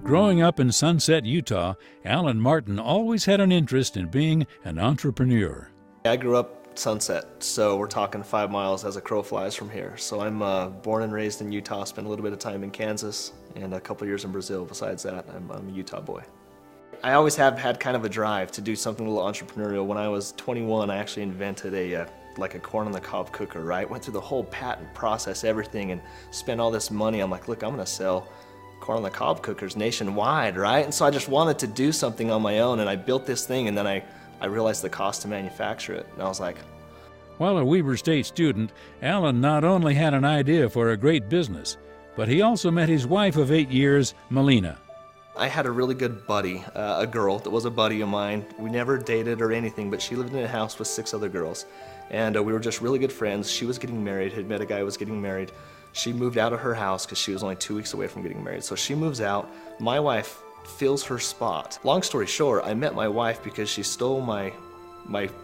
Growing up in Sunset, Utah, Alan Martin always had an interest in being an entrepreneur. I grew up Sunset, so we're talking 5 miles as a crow flies from here. So I'm born and raised in Utah, spent a little bit of time in Kansas, and a couple years in Brazil. Besides that, I'm a Utah boy. I always have had kind of a drive to do something a little entrepreneurial. When I was 21, I actually invented like a corn on the cob cooker, right? Went through the whole patent process, everything, and spent all this money. I'm like, look, I'm gonna sell corn on the cob cookers nationwide, right? And so I just wanted to do something on my own, and I built this thing, and then I realized the cost to manufacture it, and I was like... While a Weber State student, Alan not only had an idea for a great business, but he also met his wife of 8 years, Melina. I had a really good buddy, a girl that was a buddy of mine. We never dated or anything, but she lived in a house with 6 other girls, and we were just really good friends. She was getting married, had met a guy who was getting married. She moved out of her house because she was only 2 weeks away from getting married. So she moves out. My wife fills her spot. Long story short, I met my wife because she stole my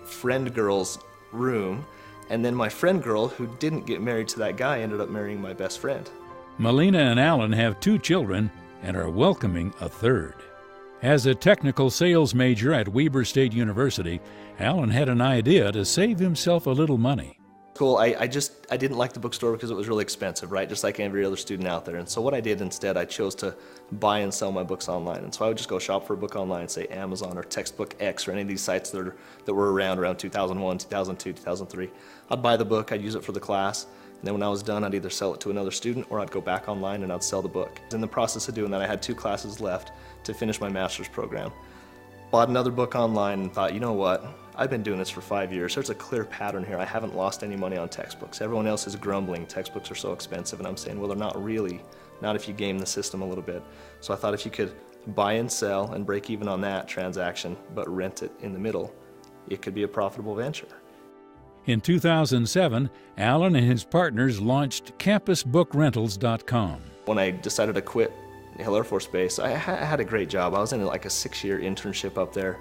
friend girl's room, and then my friend girl, who didn't get married to that guy, ended up marrying my best friend. Melina and Alan have 2 children and are welcoming a third. As a technical sales major at Weber State University, Alan had an idea to save himself a little money. Cool. I didn't like the bookstore because it was really expensive, right? Just like every other student out there. And so what I did instead, I chose to buy and sell my books online. And so I would just go shop for a book online, say Amazon or Textbook X or any of these sites that were around 2001, 2002, 2003. I'd buy the book, I'd use it for the class, and then when I was done, I'd either sell it to another student or I'd go back online and I'd sell the book. In the process of doing that, I had 2 classes left to finish my master's program. Bought another book online and thought, you know what? I've been doing this for 5 years. There's a clear pattern here. I haven't lost any money on textbooks. Everyone else is grumbling. Textbooks are so expensive. And I'm saying, well, they're not really. Not if you game the system a little bit. So I thought if you could buy and sell and break even on that transaction, but rent it in the middle, it could be a profitable venture. In 2007, Alan and his partners launched CampusBookRentals.com. When I decided to quit Hill Air Force Base, I had a great job. I was in like a 6-year internship up there.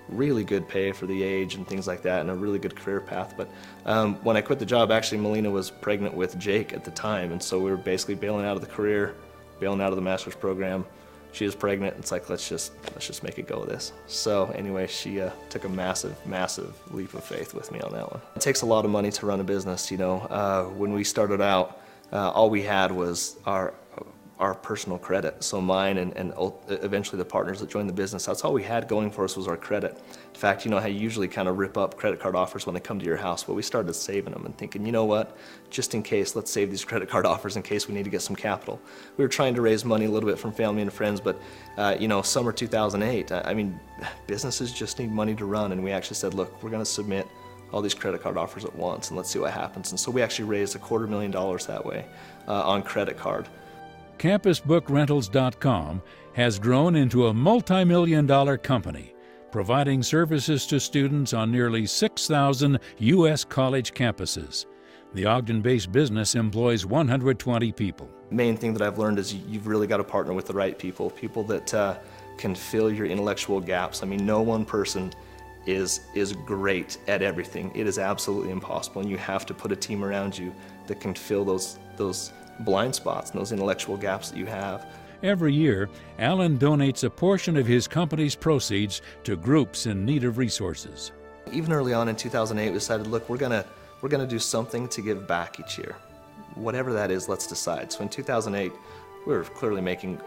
Really good pay for the age and things like that, and a really good career path. But when I quit the job, actually Melina was pregnant with Jake at the time, and so we were basically bailing out of the career, bailing out of the master's program. She was pregnant. It's like, let's just make it go with this. So anyway, she took a massive leap of faith with me on that one. It takes a lot of money to run a business, you know. When we started out, all we had was our personal credit. So mine and eventually the partners that joined the business, that's all we had going for us was our credit. In fact, you know how you usually kind of rip up credit card offers when they come to your house? Well, we started saving them and thinking, you know what, just in case, let's save these credit card offers in case we need to get some capital. We were trying to raise money a little bit from family and friends, but you know, summer 2008, I mean, businesses just need money to run, and we actually said, look, we're gonna submit all these credit card offers at once and let's see what happens. And so we actually raised $250,000 that way on credit card. CampusBookRentals.com has grown into a multi-million-dollar company, providing services to students on nearly 6,000 U.S. college campuses. The Ogden-based business employs 120 people. The main thing that I've learned is you've really got to partner with the right people that can fill your intellectual gaps. I mean, no one person is great at everything. It is absolutely impossible, and you have to put a team around you that can fill those blind spots and those intellectual gaps that you have. Every year, Alan donates a portion of his company's proceeds to groups in need of resources. Even early on in 2008, we decided, look, we're gonna do something to give back each year. Whatever that is, let's decide. So in 2008, we were clearly making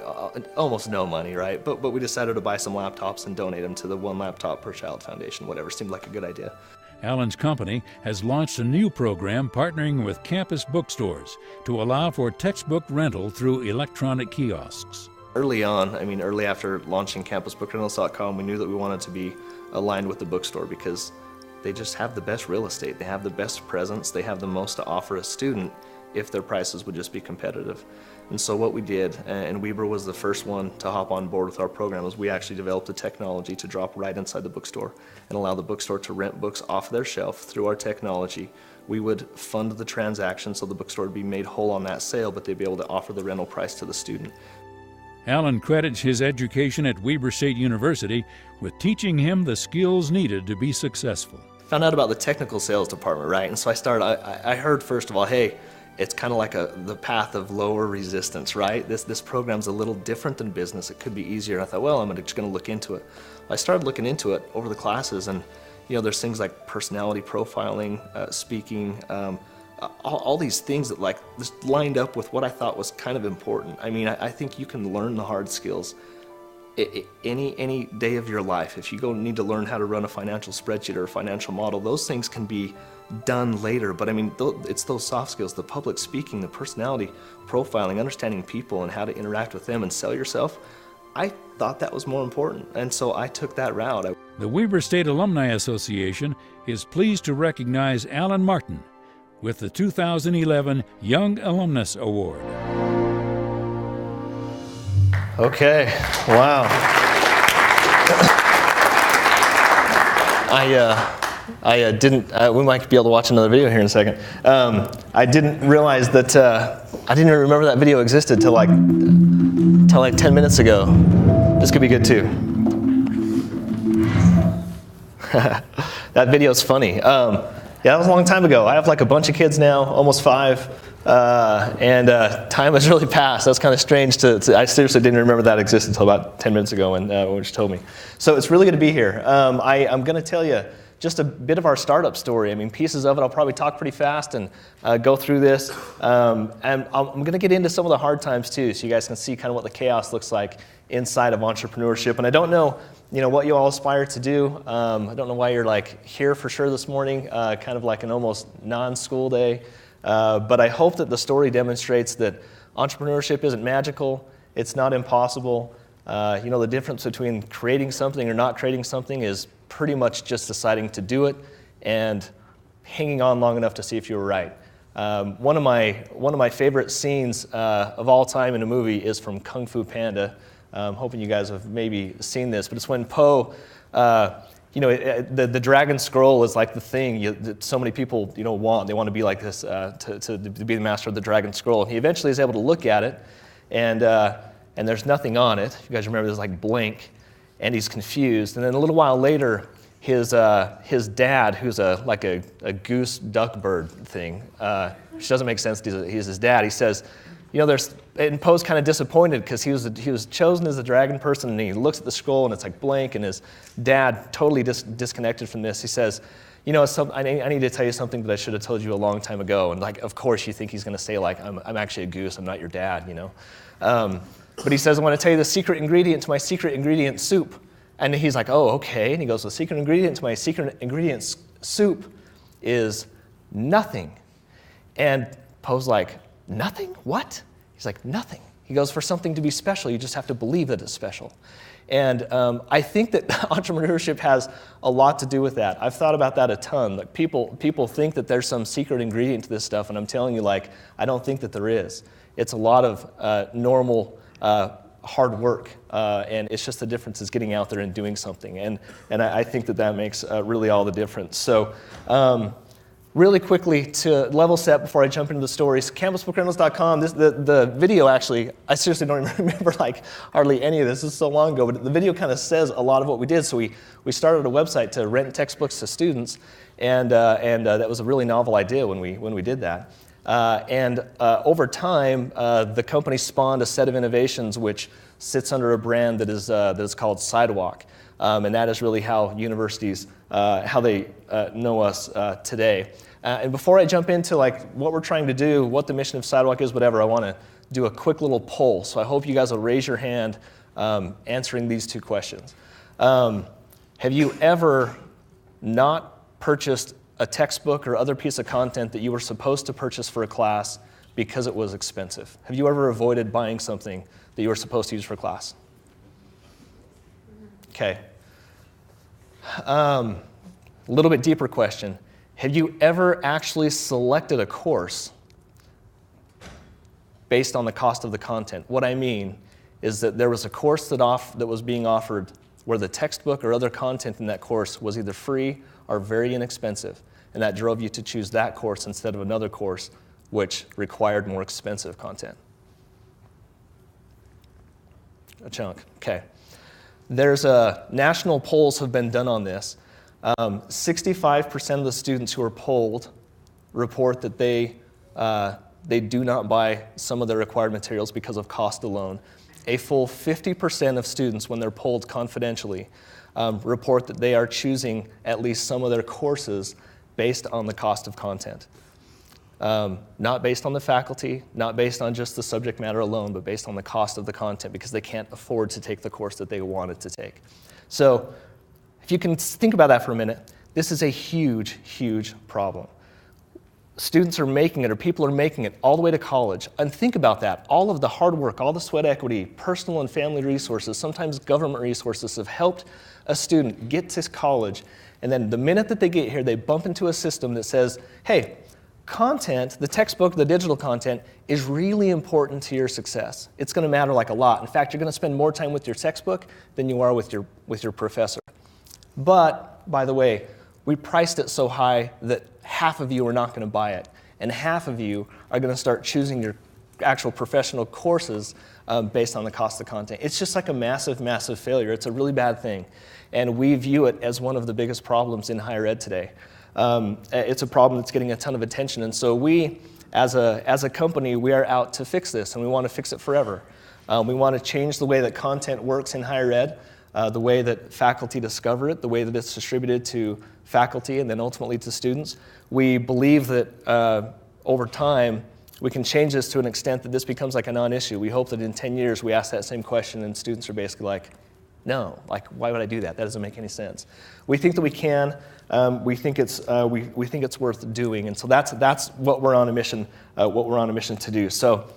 almost no money, right? But we decided to buy some laptops and donate them to the One Laptop Per Child Foundation. Whatever, seemed like a good idea. Alan's company has launched a new program partnering with campus bookstores to allow for textbook rental through electronic kiosks. Early on, I mean, early after launching CampusBookRentals.com, we knew that we wanted to be aligned with the bookstore because they just have the best real estate, they have the best presence, they have the most to offer a student if their prices would just be competitive. And so what we did, and Weber was the first one to hop on board with our program, was we actually developed a technology to drop right inside the bookstore and allow the bookstore to rent books off their shelf through our technology. We would fund the transaction so the bookstore would be made whole on that sale, but they'd be able to offer the rental price to the student. Alan credits his education at Weber State University with teaching him the skills needed to be successful. found out about the technical sales department, right? And so I heard, first of all, hey, it's kind of like the path of lower resistance, right? This program's a little different than business. It could be easier. And I thought, well, I'm just going to look into it. I started looking into it over the classes, and there's things like personality profiling, speaking, all these things that like just lined up with what I thought was kind of important. I mean, I think you can learn the hard skills any day of your life. If you need to learn how to run a financial spreadsheet or a financial model, those things can be done later. But I mean, it's those soft skills, the public speaking, the personality profiling, understanding people and how to interact with them and sell yourself. I thought that was more important, and so I took that route. The Weber State Alumni Association is pleased to recognize Alan Martin with the 2011 Young Alumnus Award. Okay, wow. I didn't, we might be able to watch another video here in a second. I didn't realize that, I didn't even remember that video existed till like 10 minutes ago. This could be good too. That video's funny. Yeah, that was a long time ago. I have like a bunch of kids now, almost 5. And time has really passed. That's kind of strange I seriously didn't remember that existed until about 10 minutes ago when she told me. So it's really good to be here. I'm going to tell you just a bit of our startup story. I mean, pieces of it. I'll probably talk pretty fast and go through this. And I'm going to get into some of the hard times too, so you guys can see kind of what the chaos looks like inside of entrepreneurship. And I don't know, what you all aspire to do. I don't know why you're like here for sure this morning, kind of like an almost non-school day. But I hope that the story demonstrates that entrepreneurship isn't magical, it's not impossible. The difference between creating something or not creating something is pretty much just deciding to do it and hanging on long enough to see if you were right. One of my favorite scenes of all time in a movie is from Kung Fu Panda. I'm hoping you guys have maybe seen this, but it's when Po, the dragon scroll is like the thing that so many people want. They want to be like this to be the master of the dragon scroll. And he eventually is able to look at it, and there's nothing on it. You guys remember there's like blank, and he's confused. And then a little while later, his dad, who's like a goose duck bird thing, which doesn't make sense. He's his dad. He says, and Poe's kind of disappointed because he was chosen as the dragon person, and he looks at the scroll and it's like blank, and his dad, totally disconnected from this, he says, I need to tell you something that I should have told you a long time ago. And like, of course you think he's going to say like, I'm actually a goose, I'm not your dad, But he says, I want to tell you the secret ingredient to my secret ingredient soup. And he's like, oh, okay. And he goes, the secret ingredient to my secret ingredient soup is nothing. And Poe's like, nothing? What? He's like, nothing. He goes, for something to be special, you just have to believe that it's special. And I think that entrepreneurship has a lot to do with that. I've thought about that a ton. Like people think that there's some secret ingredient to this stuff, and I'm telling you, like, I don't think that there is. It's a lot of normal hard work, and it's just the difference is getting out there and doing something. And I think that makes really all the difference. So really quickly to level set before I jump into the stories, campusbookrentals.com, the video actually, I seriously don't even remember like hardly any of this. This is so long ago, but the video kind of says a lot of what we did. So we started a website to rent textbooks to students, and that was a really novel idea when we did that. Over time, the company spawned a set of innovations which sits under a brand that is called Sidewalk. And that is really how universities, how they know us today. And before I jump into like what we're trying to do, what the mission of Sidewalk is, whatever, I want to do a quick little poll. So I hope you guys will raise your hand answering these 2 questions. Have you ever not purchased a textbook or other piece of content that you were supposed to purchase for a class because it was expensive? Have you ever avoided buying something that you were supposed to use for class? Okay. A little bit deeper question. Have you ever actually selected a course based on the cost of the content? What I mean is that there was a course that was being offered where the textbook or other content in that course was either free or very inexpensive, and that drove you to choose that course instead of another course which required more expensive content. A chunk, okay. There's national polls have been done on this, 65% of the students who are polled report that they do not buy some of their required materials because of cost alone. A full 50% of students, when they're polled confidentially, report that they are choosing at least some of their courses based on the cost of content. Not based on the faculty, not based on just the subject matter alone, but based on the cost of the content because they can't afford to take the course that they wanted to take. So if you can think about that for a minute, this is a huge, huge problem. Students are making it, or people are making it all the way to college. And think about that. All of the hard work, all the sweat equity, personal and family resources, sometimes government resources have helped a student get to college. And then the minute that they get here, they bump into a system that says, hey, content, the textbook, the digital content, is really important to your success. It's going to matter like a lot. In fact, you're going to spend more time with your textbook than you are with your professor. But, by the way, we priced it so high that half of you are not going to buy it, and half of you are going to start choosing your actual professional courses based on the cost of content. It's just like a massive, massive failure. It's a really bad thing, and we view it as one of the biggest problems in higher ed today. It's a problem that's getting a ton of attention, and so we, as a company, we are out to fix this, and we want to fix it forever. We want to change the way that content works in higher ed, the way that faculty discover it, the way that it's distributed to faculty and then ultimately to students. We believe that over time, we can change this to an extent that this becomes like a non-issue. We hope that in 10 years we ask that same question and students are basically like, no, like why would I do that? That doesn't make any sense. We think that we can. We think it's worth doing, and so that's what we're on a mission. What we're on a mission to do. So,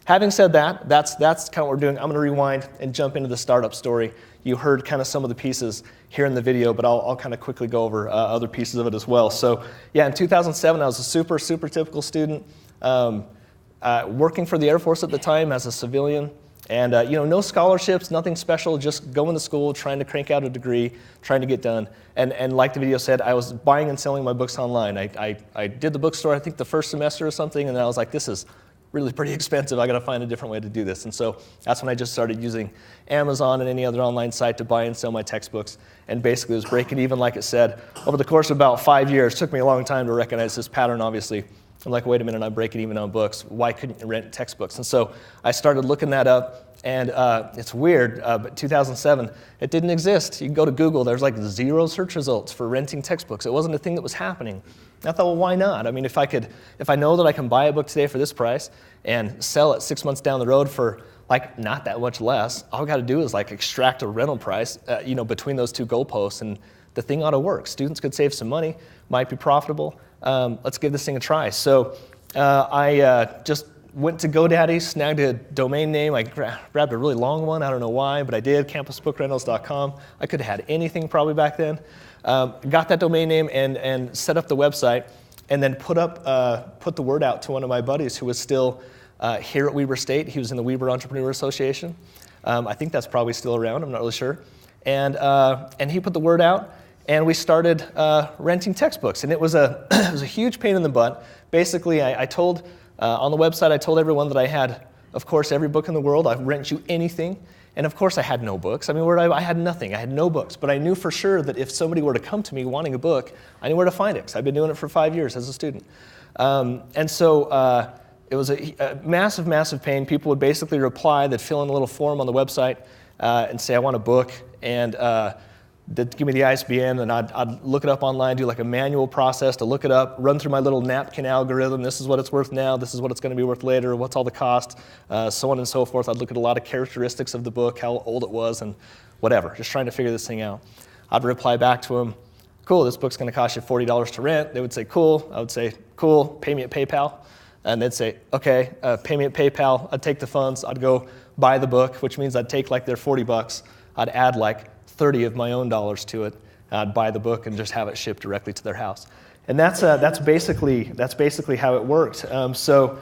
having said that, that's kind of what we're doing. I'm going to rewind and jump into the startup story. You heard kind of some of the pieces here in the video, but I'll kind of quickly go over other pieces of it as well. So, yeah, in 2007, I was a super typical student, working for the Air Force at the time as a civilian. And no scholarships, nothing special, just going to school, trying to crank out a degree, trying to get done. And like the video said, I was buying and selling my books online. I did the bookstore, I think the first semester or something, and then I was like, this is really pretty expensive. I got to find a different way to do this. And so that's when I just started using Amazon and any other online site to buy and sell my textbooks. And basically it was breaking even, like it said, over the course of about 5 years. It took me a long time to recognize this pattern, obviously. I'm like, wait a minute, I'm breaking even on books. Why couldn't you rent textbooks? And so I started looking that up, and it's weird, but 2007, it didn't exist. You can go to Google, there's like 0 search results for renting textbooks. It wasn't a thing that was happening. And I thought, well, why not? I mean, if I know that I can buy a book today for this price and sell it 6 months down the road for like not that much less, all I got to do is like extract a rental price, between those two goalposts, and the thing ought to work. Students could save some money, might be profitable. Let's give this thing a try. So I just went to GoDaddy, snagged a domain name. I grabbed a really long one. I don't know why, but I did, campusbookrentals.com. I could have had anything probably back then. Got that domain name and set up the website, and then put the word out to one of my buddies who was still here at Weber State. He was in the Weber Entrepreneur Association. I think that's probably still around. I'm not really sure. And he put the word out. And we started renting textbooks, and it was a huge pain in the butt. Basically, I told on the website, I told everyone that I had, of course, every book in the world. I'd rent you anything, and of course, I had no books. I mean, I had nothing. I had no books, but I knew for sure that if somebody were to come to me wanting a book, I knew where to find it because I've been doing it for 5 years as a student. And so it was a massive, massive pain. People would basically reply. They'd fill in a little form on the website and say, I want a book, and they'd give me the ISBN, and I'd look it up online, do like a manual process to look it up, run through my little napkin algorithm. This is what it's worth now. This is what it's going to be worth later. What's all the cost? So on and so forth. I'd look at a lot of characteristics of the book, how old it was, and whatever, just trying to figure this thing out. I'd reply back to them, cool, this book's going to cost you $40 to rent. They would say, cool. I would say, cool, pay me at PayPal. And they'd say, okay, pay me at PayPal. I'd take the funds. I'd go buy the book, which means I'd take like their $40. I'd add like 30 of my own dollars to it. I'd buy the book and just have it shipped directly to their house. And that's basically how it worked. So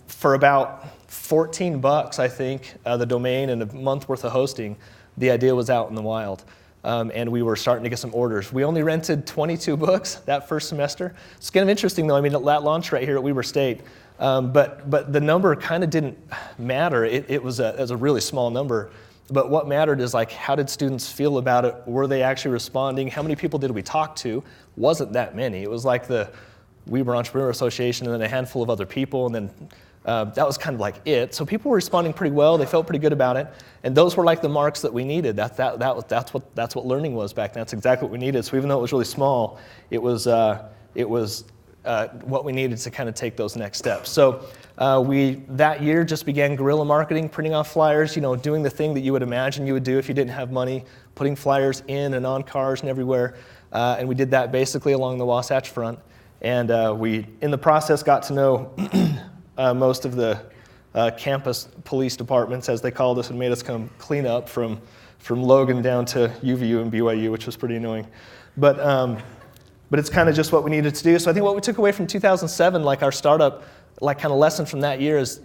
for about $14, I think, the domain and a month worth of hosting, the idea was out in the wild. And we were starting to get some orders. We only rented 22 books that first semester. It's kind of interesting, though. I mean, that launched right here at Weber State. But the number kind of didn't matter. It was a really small number. But what mattered is like, how did students feel about it? Were they actually responding? How many people did we talk to? Wasn't that many. It was like the Weber Entrepreneur Association and then a handful of other people, and then that was kind of like it. So people were responding pretty well. They felt pretty good about it, and those were like the marks that we needed. That's what learning was back then. That's exactly what we needed. So even though it was really small, it was what we needed to kind of take those next steps. So we that year just began guerrilla marketing, printing off flyers, doing the thing that you would imagine you would do if you didn't have money, putting flyers in and on cars and everywhere. And we did that basically along the Wasatch Front. And we, in the process, got to know most of the campus police departments, as they called us, and made us come clean up from Logan down to UVU and BYU, which was pretty annoying. But it's kind of just what we needed to do. So I think what we took away from 2007, like our startup, like kind of lesson from that year is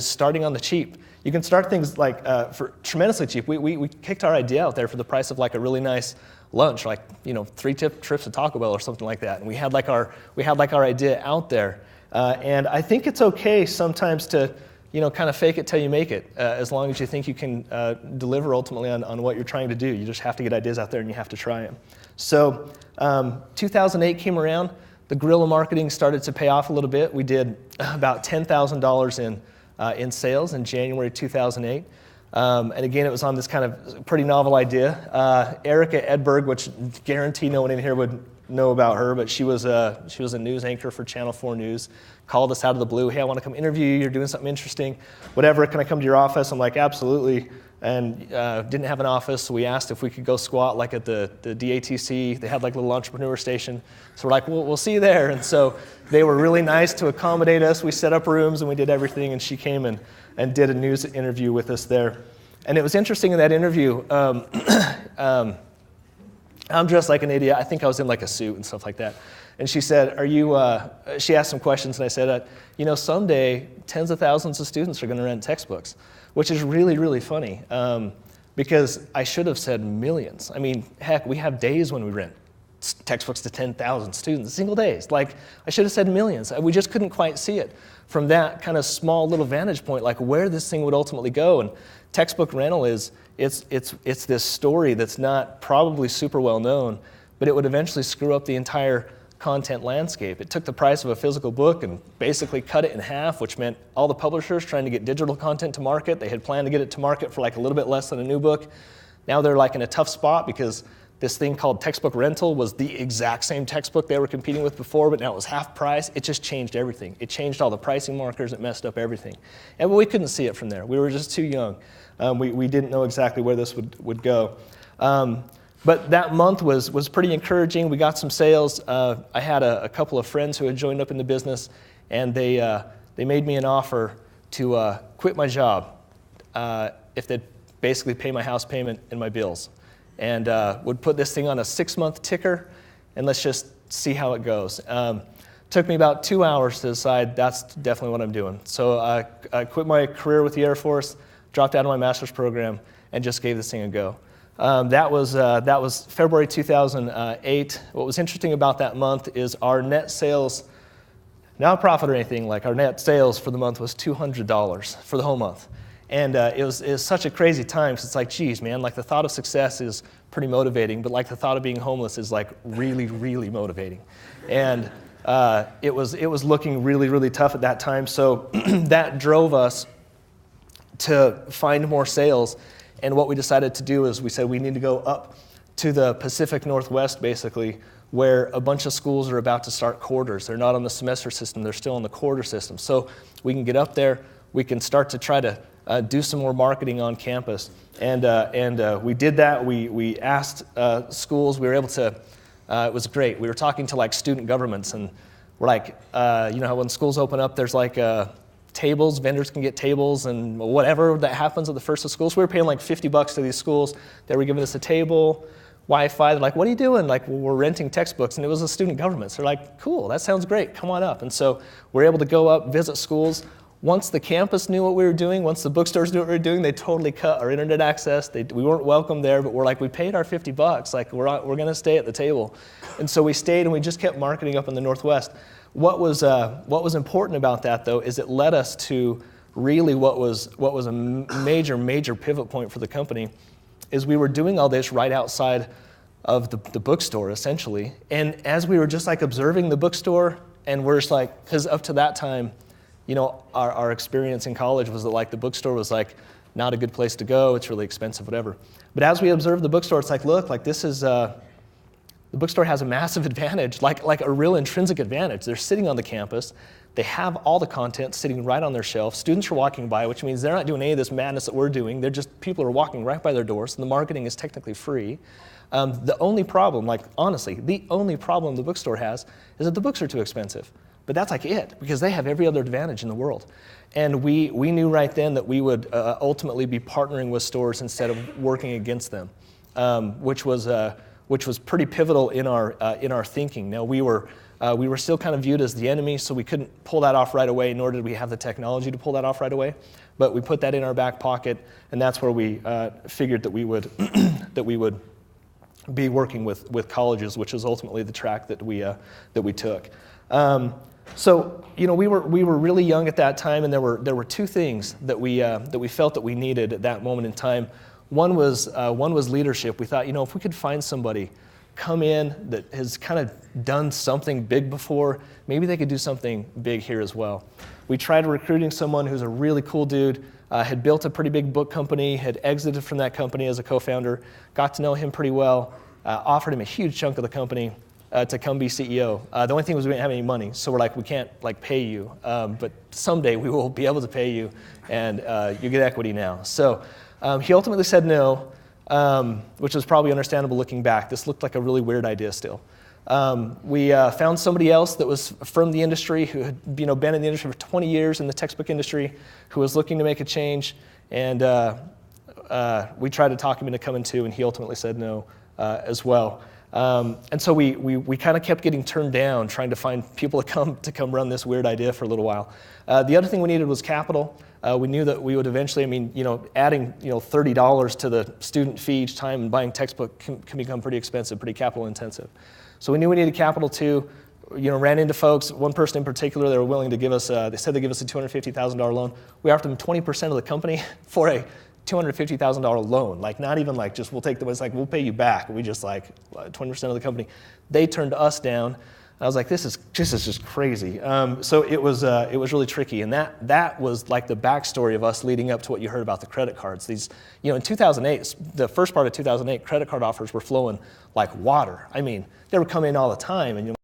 starting on the cheap. You can start things like for tremendously cheap. We kicked our idea out there for the price of like a really nice lunch, like 3 trips to Taco Bell or something like that. And we had like our idea out there. And I think it's okay sometimes to kind of fake it till you make it, as long as you think you can deliver ultimately on what you're trying to do. You just have to get ideas out there and you have to try them. So 2008 came around. The guerrilla marketing started to pay off a little bit. We did about $10,000 in sales in January 2008. And again, it was on this kind of pretty novel idea. Erica Edberg, which guarantee no one in here would know about her, but she was a news anchor for Channel 4 News, called us out of the blue. Hey, I want to come interview you. You're doing something interesting. Whatever, can I come to your office? I'm like, absolutely. And didn't have an office, so we asked if we could go squat like at the DATC. They had like a little entrepreneur station. So we're like, we'll see you there. And so they were really nice to accommodate us. We set up rooms and we did everything, and she came and did a news interview with us there. And it was interesting in that interview, I'm dressed like an idiot. I think I was in like a suit and stuff like that. And she said, she asked some questions, and I said, someday tens of thousands of students are going to rent textbooks, which is really, really funny, because I should have said millions. I mean, heck, we have days when we rent textbooks to 10,000 students, single days. Like, I should have said millions. We just couldn't quite see it from that kind of small little vantage point, like where this thing would ultimately go. And textbook rental it's this story that's not probably super well known, but it would eventually screw up the entire content landscape. It took the price of a physical book and basically cut it in half, which meant all the publishers trying to get digital content to market, they had planned to get it to market for like a little bit less than a new book. Now they're like in a tough spot because this thing called textbook rental was the exact same textbook they were competing with before, but now it was half price. It just changed everything. It changed all the pricing markers. It messed up everything. And we couldn't see it from there. We were just too young. We didn't know exactly where this would go. But that month was pretty encouraging. We got some sales. I had a couple of friends who had joined up in the business, and they made me an offer to quit my job if they'd basically pay my house payment and my bills, and would put this thing on a 6-month ticker, and let's just see how it goes. Took me about 2 hours to decide that's definitely what I'm doing. So I quit my career with the Air Force, dropped out of my master's program, and just gave this thing a go. That was February 2008. What was interesting about that month is our net sales, not a profit or anything, like our net sales for the month was $200 for the whole month. And it was such a crazy time, because it's like, geez, man, like the thought of success is pretty motivating, but like the thought of being homeless is like really, really motivating. And it was looking really, really tough at that time. So that drove us to find more sales. And what we decided to do is we said we need to go up to the Pacific Northwest, basically, where a bunch of schools are about to start quarters. They're not on the semester system, they're still on the quarter system. So we can get up there, we can start to try to do some more marketing on campus. And we did that. We asked schools, we were able to, it was great. We were talking to like student governments, and we're like, how when schools open up, there's like tables, vendors can get tables and whatever that happens at the first of schools. We were paying like $50 to these schools. They were giving us a table, Wi-Fi. They're like, what are you doing? Like, well, we're renting textbooks. And it was a student government. So they're like, cool, that sounds great. Come on up. And so we're able to go up, visit schools. Once the campus knew what we were doing, once the bookstores knew what we were doing, they totally cut our internet access. We weren't welcome there, but we're like, we paid our $50. Like, we're going to stay at the table. And so we stayed, and we just kept marketing up in the Northwest. What was important about that, though, is it led us to really what was a major pivot point for the company is we were doing all this right outside of the bookstore, essentially. And as we were just like observing the bookstore, and we're just like, because up to that time, you know, our experience in college was that like the bookstore was like not a good place to go, it's really expensive, whatever. But as we observed the bookstore, it's like, look, like this is, the bookstore has a massive advantage, like a real intrinsic advantage. They're sitting on the campus, they have all the content sitting right on their shelf. Students are walking by, which means they're not doing any of this madness that we're doing. They're just, people are walking right by their doors, and the marketing is technically free. The only problem, like honestly, the only problem the bookstore has is that the books are too expensive. But that's like it, because they have every other advantage in the world. And we knew right then that we would ultimately be partnering with stores instead of working against them, which was pretty pivotal in our thinking. Now we were still kind of viewed as the enemy, so we couldn't pull that off right away, nor did we have the technology to pull that off right away. But we put that in our back pocket, and that's where we figured that we would that we would be working with colleges, which is ultimately the track that we took. So you know, we were really young at that time, and there were two things that we felt that we needed at that moment in time. One was leadership. We thought, you know, if we could find somebody come in that has kind of done something big before, maybe they could do something big here as well. We tried recruiting someone who's a really cool dude, had built a pretty big book company, had exited from that company as a co-founder, got to know him pretty well, offered him a huge chunk of the company to come be CEO. The only thing was we didn't have any money, so we're like, we can't like pay you, but someday we will be able to pay you, and you get equity now. So he ultimately said no, which was probably understandable looking back. This looked like a really weird idea still. We found somebody else that was from the industry who had been in the industry for 20 years in the textbook industry, who was looking to make a change, and we tried to talk him into coming too, and he ultimately said no as well. And so we kind of kept getting turned down, trying to find people to come run this weird idea for a little while. The other thing we needed was capital. We knew that we would eventually, adding $30 to the student fee each time and buying textbook can become pretty expensive, pretty capital intensive. So we knew we needed capital too. Ran into folks, one person in particular, they were willing to give us, they said they'd give us a $250,000 loan. We offered them 20% of the company for a $250,000 loan. Like not even like just we'll take the, it's like we'll pay you back. We just like 20% of the company. They turned us down. I was like, this is just crazy. So it was really tricky, and that was like the backstory of us leading up to what you heard about the credit cards. These, in 2008, the first part of 2008, credit card offers were flowing like water. I mean, they were coming in all the time, and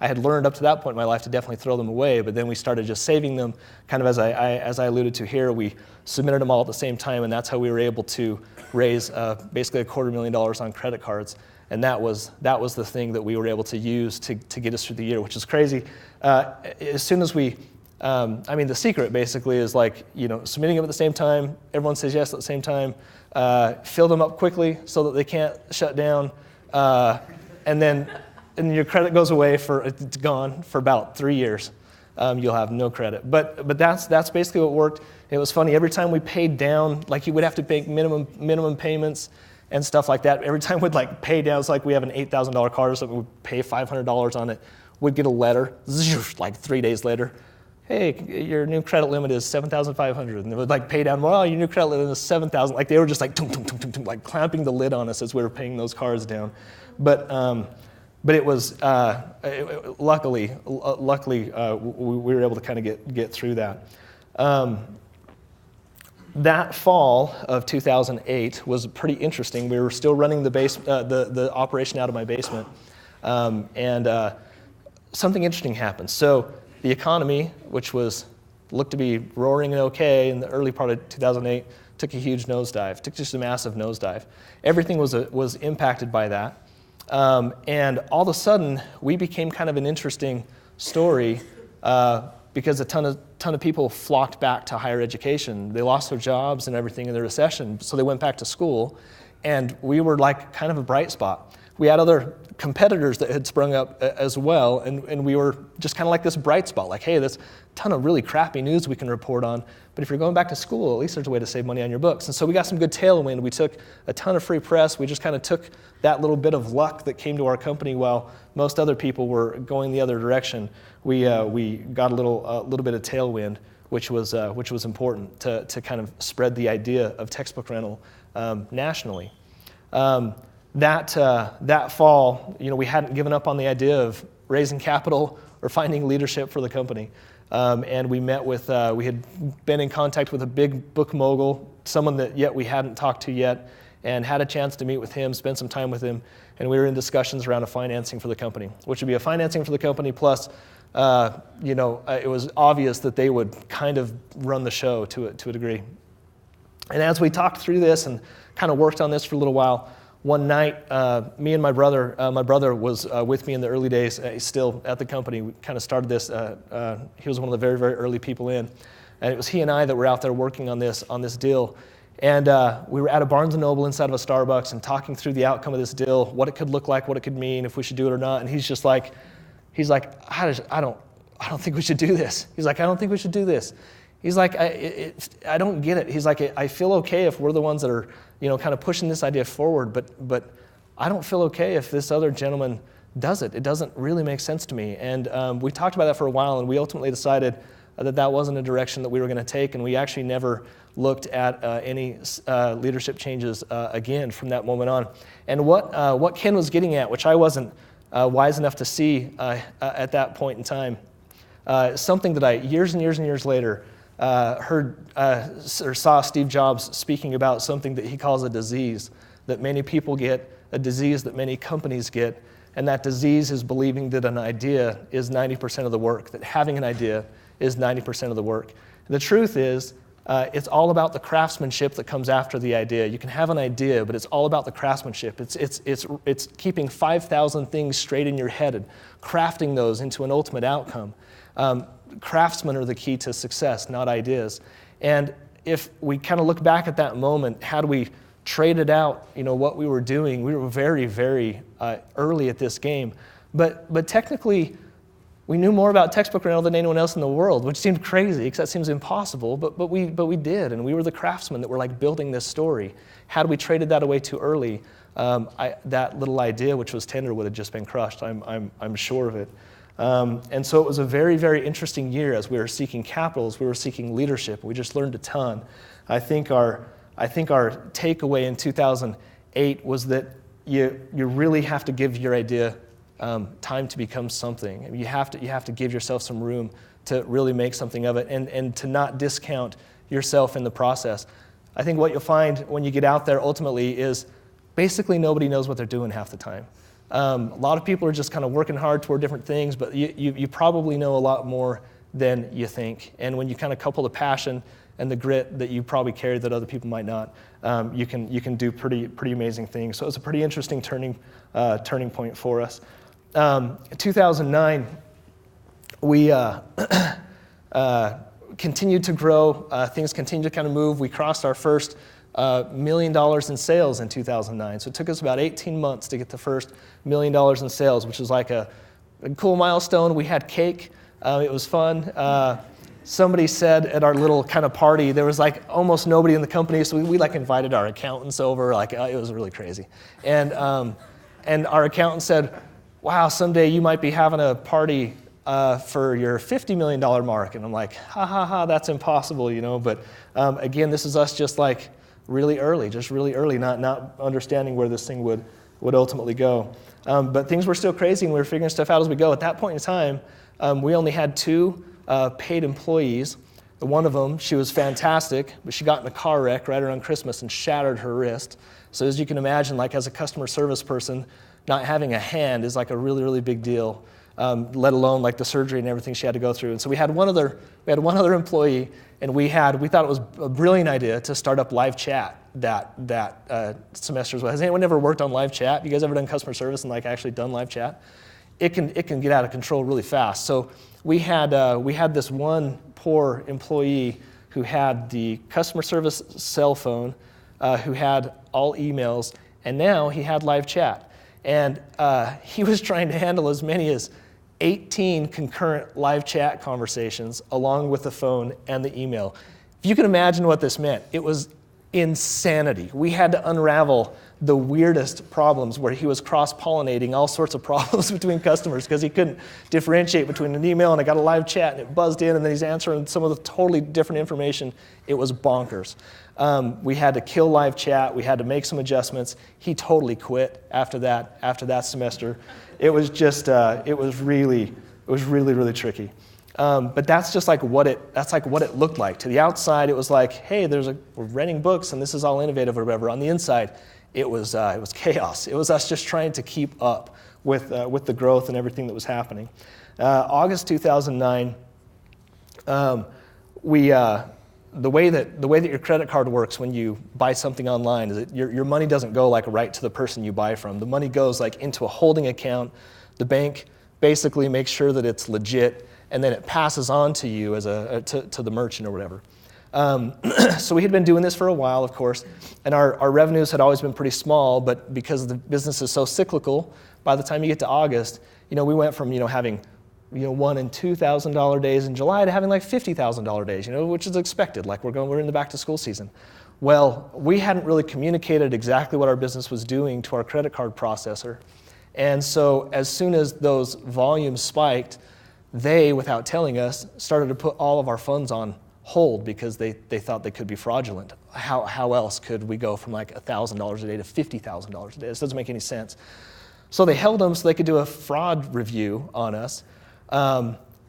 I had learned up to that point in my life to definitely throw them away. But then we started just saving them, kind of as I alluded to here. We submitted them all at the same time, and that's how we were able to raise basically $250,000 on credit cards. And that was the thing that we were able to use to get us through the year, which is crazy. As soon as we, the secret basically is like, submitting them at the same time, everyone says yes at the same time, fill them up quickly so that they can't shut down, and then your credit goes away it's gone for about 3 years. You'll have no credit. But that's basically what worked. It was funny, every time we paid down, like you would have to make minimum payments and stuff like that. Every time we'd like pay down, it's like we have an $8,000 card or something, we'd pay $500 on it. We'd get a letter, like 3 days later, hey, your new credit limit is $7,500. And they would like pay down, well, your new credit limit is $7,000. Like they were just like, like clamping the lid on us as we were paying those cards down. But it was, luckily, we were able to kind of get through that. That fall of 2008 was pretty interesting. We were still running the operation out of my basement, and something interesting happened. So the economy, which looked to be roaring and okay in the early part of 2008, took a huge nosedive, took just a massive nosedive. Everything was impacted by that, and all of a sudden we became kind of an interesting story. Because a ton of people flocked back to higher education. They lost their jobs and everything in the recession, so they went back to school, and we were like kind of a bright spot. We had other competitors that had sprung up as well, and we were just kind of like this bright spot, like, hey, there's a ton of really crappy news we can report on, but if you're going back to school, at least there's a way to save money on your books. And so we got some good tailwind. We took a ton of free press. We just kind of took that little bit of luck that came to our company while most other people were going the other direction. We got a little bit of tailwind, which was important to kind of spread the idea of textbook rental nationally. That fall, we hadn't given up on the idea of raising capital or finding leadership for the company. And we met with, we had been in contact with a big book mogul, someone that yet we hadn't talked to yet, and had a chance to meet with him, spend some time with him, and we were in discussions around a financing for the company, which would be a financing for the company plus, it was obvious that they would kind of run the show to a degree. And as we talked through this and kind of worked on this for a little while, one night, me and my brother was with me in the early days, he's still at the company. We kind of started this, he was one of the very, very early people in. And it was he and I that were out there working on this deal. And we were at a Barnes & Noble inside of a Starbucks and talking through the outcome of this deal, what it could look like, what it could mean, if we should do it or not. And he's like, I don't think we should do this. He's like, I don't think we should do this. He's like, I don't get it. He's like, I feel okay if we're the ones that are, kind of pushing this idea forward, but I don't feel okay if this other gentleman does it. It doesn't really make sense to me. And we talked about that for a while, and we ultimately decided that wasn't a direction that we were going to take, and we actually never looked at any leadership changes again from that moment on. And what Ken was getting at, which I wasn't wise enough to see at that point in time, something that I, years and years and years later, heard or saw Steve Jobs speaking about something that he calls a disease that many people get, a disease that many companies get, and that disease is believing that an idea is 90% of the work, that having an idea is 90% of the work. The truth is, it's all about the craftsmanship that comes after the idea. You can have an idea, but it's all about the craftsmanship. It's keeping 5,000 things straight in your head and crafting those into an ultimate outcome. Craftsmen are the key to success, not ideas. And if we kind of look back at that moment, how do we trade it out, what we were doing? We were very, very early at this game. But technically, we knew more about textbook rental than anyone else in the world, which seemed crazy because that seems impossible, but we did, and we were the craftsmen that were like building this story. Had we traded that away too early, that little idea, which was tender, would have just been crushed. I'm sure of it. And so it was a very, very interesting year as we were seeking capital, as we were seeking leadership. We just learned a ton. I think our takeaway in 2008 was that you really have to give your idea time to become something. You have to give yourself some room to really make something of it, and to not discount yourself in the process. I think what you'll find when you get out there ultimately is basically nobody knows what they're doing half the time. A lot of people are just kind of working hard toward different things, but you probably know a lot more than you think. And when you kind of couple the passion and the grit that you probably carry that other people might not, you can do pretty amazing things. So it's a pretty interesting turning point for us. 2009, we continued to grow. Things continued to kind of move. We crossed our first $1 million in sales in 2009. So it took us about 18 months to get the first $1 million in sales, which was like a cool milestone. We had cake. It was fun. Somebody said at our little kind of party, there was like almost nobody in the company, so we like invited our accountants over. Like it was really crazy. And our accountant said, wow, someday you might be having a party for your $50 million mark. And I'm like, ha ha ha, that's impossible, But again, this is us just like really early, not understanding where this thing would ultimately go. But things were still crazy, and we were figuring stuff out as we go. At that point in time, we only had 2 paid employees. One of them, she was fantastic, but she got in a car wreck right around Christmas and shattered her wrist. So as you can imagine, like as a customer service person, not having a hand is like a really, really big deal, let alone like the surgery and everything she had to go through. And so we had one other employee, and we thought it was a brilliant idea to start up live chat that semester as well. Has anyone ever worked on live chat? You guys ever done customer service and like actually done live chat? It can get out of control really fast. So we had this one poor employee who had the customer service cell phone, who had all emails, and now he had live chat. And he was trying to handle as many as 18 concurrent live chat conversations along with the phone and the email. If you can imagine what this meant, it was insanity. We had to unravel the weirdest problems where he was cross-pollinating all sorts of problems between customers because he couldn't differentiate between an email and I got a live chat and it buzzed in and then he's answering some of the totally different information. It was bonkers. We had to kill live chat. We had to make some adjustments. He totally quit after that semester. It was just, it was really, really tricky. But that's just like what it looked like. To the outside, it was like, hey, we're renting books and this is all innovative or whatever. On the inside, it was chaos. It was us just trying to keep up with the growth and everything that was happening. August 2009, the way that your credit card works when you buy something online is that your money doesn't go like right to the person you buy from. The money goes like into a holding account. The bank basically makes sure that it's legit, and then it passes on to you as to the merchant or whatever. So we had been doing this for a while, of course, and our revenues had always been pretty small, but because the business is so cyclical, by the time you get to August, we went from having $1,000 and $2,000 days in July to having like $50,000 days, which is expected. Like we're in the back to school season. Well, we hadn't really communicated exactly what our business was doing to our credit card processor, and so as soon as those volumes spiked, they, without telling us, started to put all of our funds on hold because they thought they could be fraudulent. How else could we go from like $1,000 a day to $50,000 a day? This doesn't make any sense. So they held them so they could do a fraud review on us,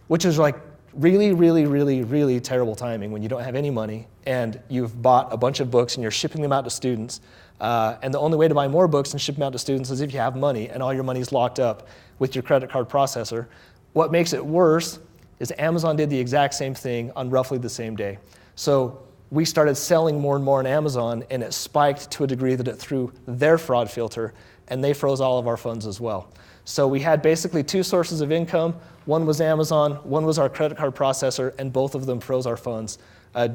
which is like really, really, really, really terrible timing when you don't have any money and you've bought a bunch of books and you're shipping them out to students. And the only way to buy more books and ship them out to students is if you have money and all your money is locked up with your credit card processor. What makes it worse is Amazon did the exact same thing on roughly the same day. So we started selling more and more on Amazon, and it spiked to a degree that it threw their fraud filter, and they froze all of our funds as well. So we had basically two sources of income. One was Amazon, one was our credit card processor, and both of them froze our funds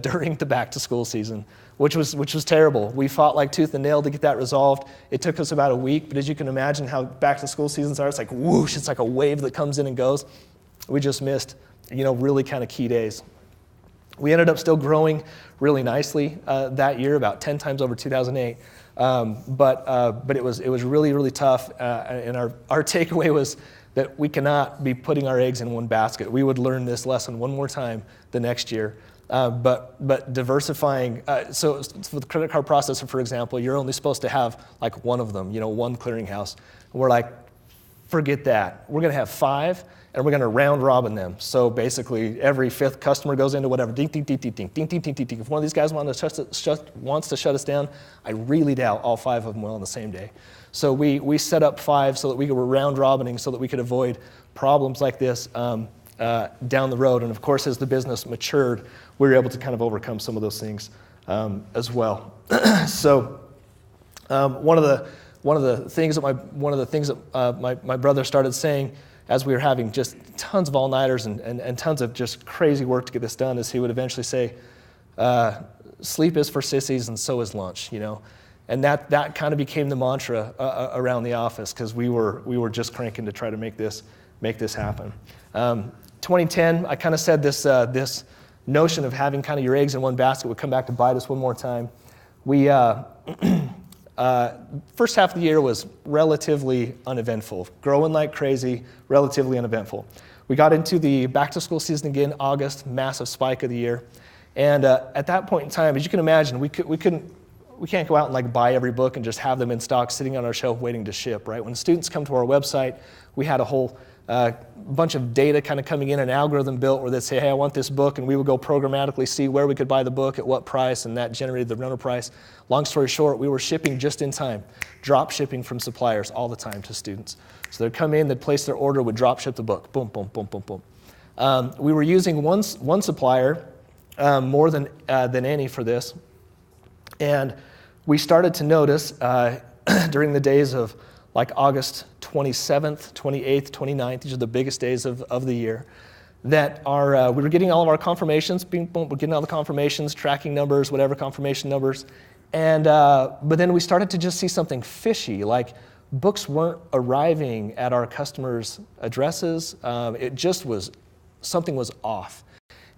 during the back-to-school season, which was terrible. We fought like tooth and nail to get that resolved. It took us about a week, but as you can imagine how back-to-school seasons are, it's like whoosh, it's like a wave that comes in and goes. We just missed, really kind of key days. We ended up still growing really nicely that year, about 10 times over 2008. But it was really, really tough, and our takeaway was that we cannot be putting our eggs in one basket. We would learn this lesson one more time the next year. But diversifying, so for the credit card processor, for example, you're only supposed to have like one of them, one clearinghouse. And we're like, forget that. We're going to have 5, and we're going to round robin them. So basically, every 5th customer goes into whatever, ding, ding, ding, ding, ding, ding, ding, ding, ding, ding. If one of these guys wants to shut us down, I really doubt all 5 of them will on the same day. So we set up 5 so that we were round robining so that we could avoid problems like this down the road. And of course, as the business matured, we were able to kind of overcome some of those things as well. So one of the things that my brother started saying as we were having just tons of all-nighters and tons of just crazy work to get this done is he would eventually say, sleep is for sissies and so is lunch, And that kind of became the mantra around the office because we were just cranking to try to make this happen. 2010, I kind of said this notion of having kind of your eggs in one basket would come back to bite us one more time. We first half of the year was relatively uneventful, growing like crazy, relatively uneventful. We got into the back-to-school season again, August, massive spike of the year. And at that point in time, as you can imagine, we can't go out and like buy every book and just have them in stock sitting on our shelf waiting to ship, right? When students come to our website, we had a whole bunch of data kind of coming in, an algorithm built where they'd say, hey, I want this book, and we would go programmatically see where we could buy the book, at what price, and that generated the rental price. Long story short, we were shipping just in time, drop shipping from suppliers all the time to students. So they'd come in, they'd place their order, would drop ship the book, boom, boom, boom, boom, boom. We were using one supplier more than any for this, and we started to notice during the days of like August 27th, 28th, 29th, these are the biggest days of the year, that we were getting all of our confirmations, we're getting all the confirmations, tracking numbers, whatever confirmation numbers, and but then we started to just see something fishy, like books weren't arriving at our customers' addresses. It just something was off.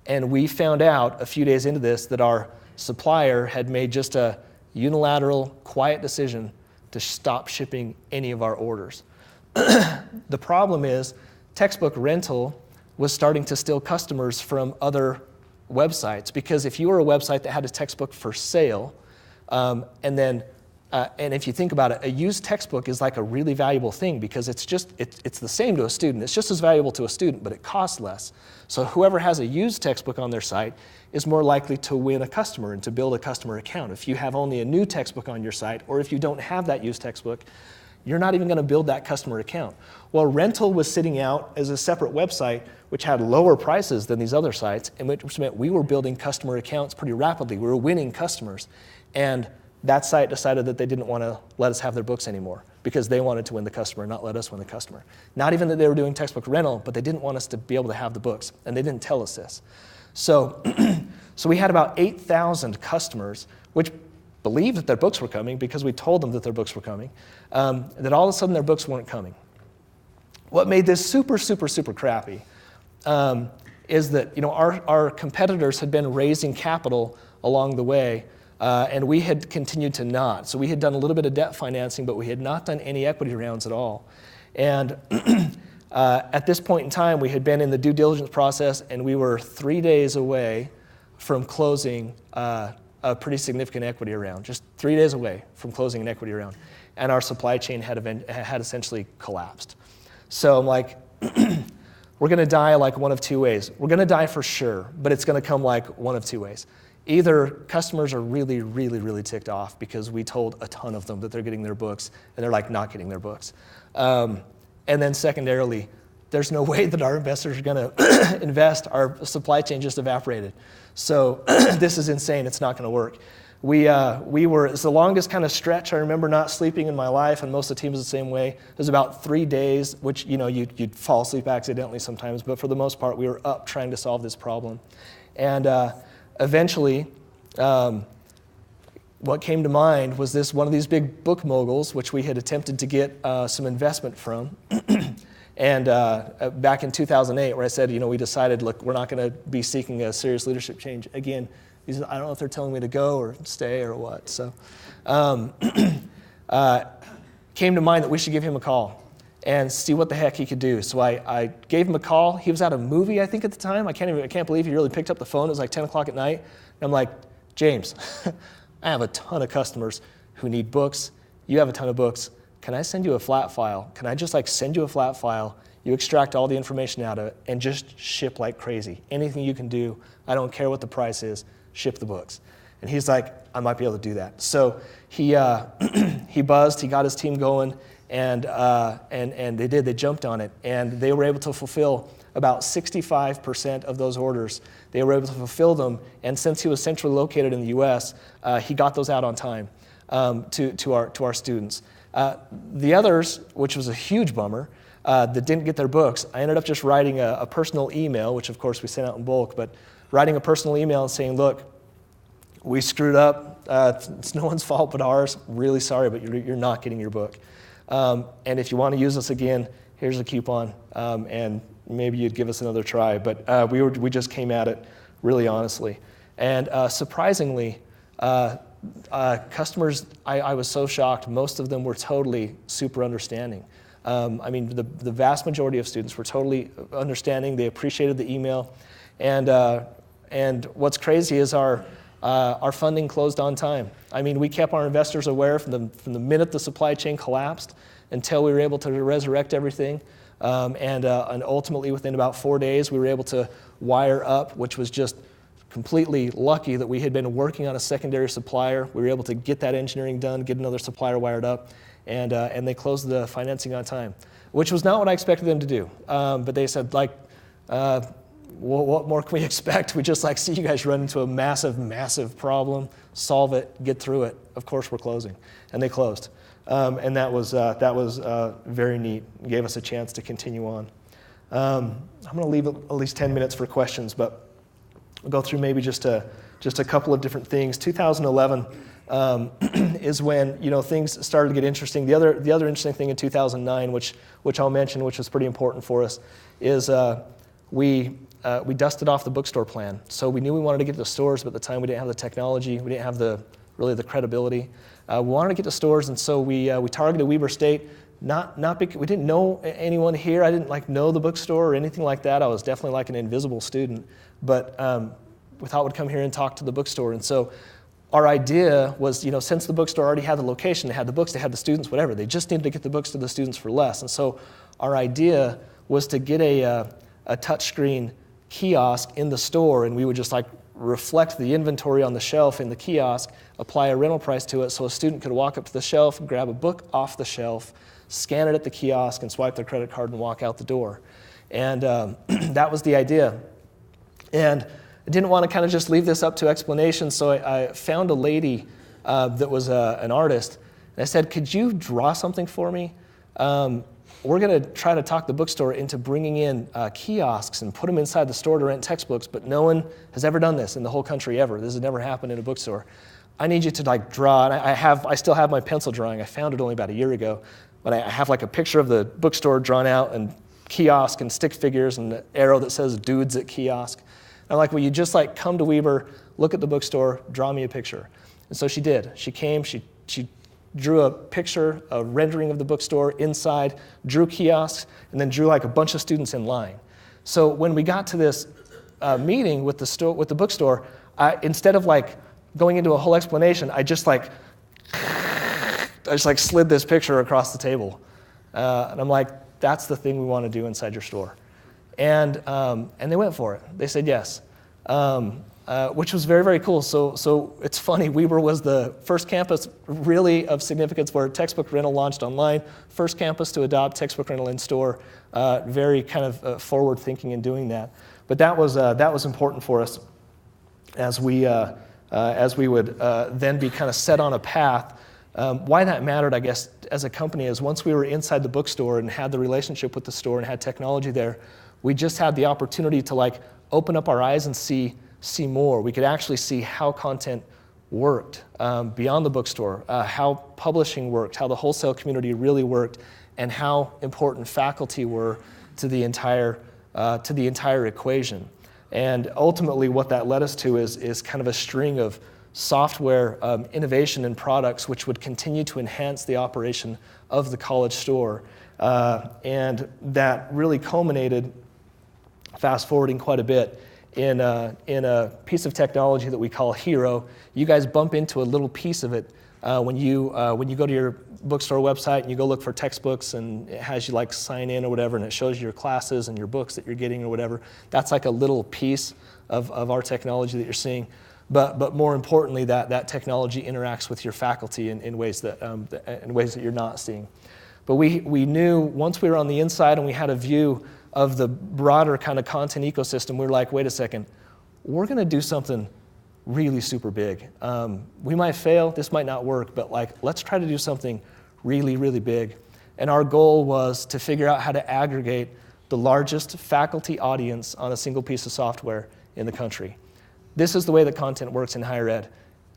And we found out a few days into this that our supplier had made just a unilateral, quiet decision to stop shipping any of our orders. The problem is textbook rental was starting to steal customers from other websites, because if you were a website that had a textbook for sale, and if you think about it, a used textbook is like a really valuable thing, because it's the same to a student. It's just as valuable to a student, but it costs less. So whoever has a used textbook on their site is more likely to win a customer and to build a customer account. If you have only a new textbook on your site, or if you don't have that used textbook, you're not even going to build that customer account. Well, rental was sitting out as a separate website which had lower prices than these other sites, and which meant we were building customer accounts pretty rapidly. We were winning customers. And that site decided that they didn't want to let us have their books anymore, because they wanted to win the customer, not let us win the customer. Not even that they were doing textbook rental, but they didn't want us to be able to have the books, and they didn't tell us this. So, so we had about 8,000 customers which believed that their books were coming, because we told them that their books were coming, that all of a sudden their books weren't coming. What made this super, super, super crappy is that our competitors had been raising capital along the way, and we had continued to not. So we had done a little bit of debt financing, but we had not done any equity rounds at all. And at this point in time, we had been in the due diligence process, and we were 3 days away from closing a pretty significant equity round, just 3 days away from closing an equity round. And our supply chain had essentially collapsed. So I'm like, we're going to die like one of two ways. We're going to die for sure, but it's going to come like one of two ways. Either customers are really, really, really ticked off because we told a ton of them that they're getting their books, and they're like not getting their books. And then secondarily, there's no way that our investors are going to invest. Our supply chain just evaporated. So this is insane. It's not going to work. It's the longest kind of stretch I remember not sleeping in my life, and most of the team was the same way. It was about 3 days, which, you'd fall asleep accidentally sometimes, but for the most part, we were up trying to solve this problem. And eventually, what came to mind was one of these big book moguls, which we had attempted to get some investment from. And back in 2008, where I said, we decided, look, we're not going to be seeking a serious leadership change. Again, I don't know if they're telling me to go or stay or what. So came to mind that we should give him a call and see what the heck he could do. So I gave him a call. He was at a movie, I think, at the time. I can't believe he really picked up the phone. It was like 10 o'clock at night. And I'm like, James, I have a ton of customers who need books. You have a ton of books. Can I send you a flat file? Can I just send you a flat file? You extract all the information out of it and just ship like crazy. Anything you can do, I don't care what the price is, ship the books. And he's like, I might be able to do that. So he buzzed, he got his team going, and they jumped on it. And they were able to fulfill about 65% of those orders. They were able to fulfill them, and since he was centrally located in the US, he got those out on time to our students. The others, which was a huge bummer, that didn't get their books, I ended up just writing a personal email, which of course we sent out in bulk, but writing a personal email and saying, look, we screwed up. It's no one's fault but ours. Really sorry, but you're not getting your book. And if you want to use us again, here's a coupon, and maybe you'd give us another try. But we just came at it really honestly. And surprisingly, customers, I was so shocked. Most of them were totally super understanding. The vast majority of students were totally understanding. They appreciated the email. And what's crazy is our funding closed on time. We kept our investors aware from the minute the supply chain collapsed until we were able to resurrect everything. And ultimately, within about 4 days, we were able to wire up, which was just completely lucky that we had been working on a secondary supplier. We were able to get that engineering done, get another supplier wired up, and they closed the financing on time, which was not what I expected them to do. But they said, what more can we expect? We just see you guys run into a massive, massive problem, solve it, get through it. Of course, we're closing, and they closed, and that was very neat. It gave us a chance to continue on. I'm going to leave at least 10 minutes for questions, but we'll go through maybe just a couple of different things. 2011 is when things started to get interesting. The other interesting thing in 2009, which I'll mention, which was pretty important for us, is we we dusted off the bookstore plan. So we knew we wanted to get to stores, but at the time we didn't have the technology, we didn't have really the credibility. We wanted to get to stores, and so we targeted Weber State. Not because we didn't know anyone here. I didn't know the bookstore or anything like that. I was definitely like an invisible student, but we thought we'd come here and talk to the bookstore. And so our idea was, since the bookstore already had the location, they had the books, they had the students, whatever, they just needed to get the books to the students for less. And so our idea was to get a touchscreen kiosk in the store, and we would just reflect the inventory on the shelf in the kiosk, apply a rental price to it so a student could walk up to the shelf, grab a book off the shelf, scan it at the kiosk, and swipe their credit card and walk out the door. And that was the idea. And I didn't want to kind of just leave this up to explanation, so I found a lady that was an artist, and I said, could you draw something for me? We're going to try to talk the bookstore into bringing in kiosks and put them inside the store to rent textbooks, but no one has ever done this in the whole country ever. This has never happened in a bookstore. I need you to draw, and I still have my pencil drawing. I found it only about a year ago, but I have a picture of the bookstore drawn out and kiosk and stick figures and an arrow that says dudes at kiosk. And I'm like, will you just come to Weber, look at the bookstore, draw me a picture? And so she did. She came, she drew a picture, a rendering of the bookstore inside, drew kiosks, and then drew a bunch of students in line. So when we got to this meeting with the bookstore, instead of going into a whole explanation, I just slid this picture across the table. And I'm like, that's the thing we want to do inside your store. And they went for it. They said yes, which was very, very cool. So it's funny, Weber was the first campus really of significance where textbook rental launched online, first campus to adopt textbook rental in store, very kind of forward thinking in doing that. But that was important for us as we would then be kind of set on a path. Why that mattered, I guess, as a company is once we were inside the bookstore and had the relationship with the store and had technology there, we just had the opportunity to open up our eyes and see more. We could actually see how content worked beyond the bookstore, how publishing worked, how the wholesale community really worked, and how important faculty were to the entire equation. And ultimately, what that led us to is kind of a string of software innovation and products which would continue to enhance the operation of the college store. And that really culminated, fast forwarding quite a bit, in a piece of technology that we call Hero. You guys bump into a little piece of it when you go to your bookstore website and you go look for textbooks, and it has you sign in or whatever, and it shows you your classes and your books that you're getting or whatever. That's a little piece of our technology that you're seeing. But more importantly, that technology interacts with your faculty in ways that you're not seeing. But we knew once we were on the inside and we had a view of the broader kind of content ecosystem, we were like, wait a second, we're going to do something really super big. We might fail, this might not work, but let's try to do something really, really big. And our goal was to figure out how to aggregate the largest faculty audience on a single piece of software in the country. This is the way that content works in higher ed.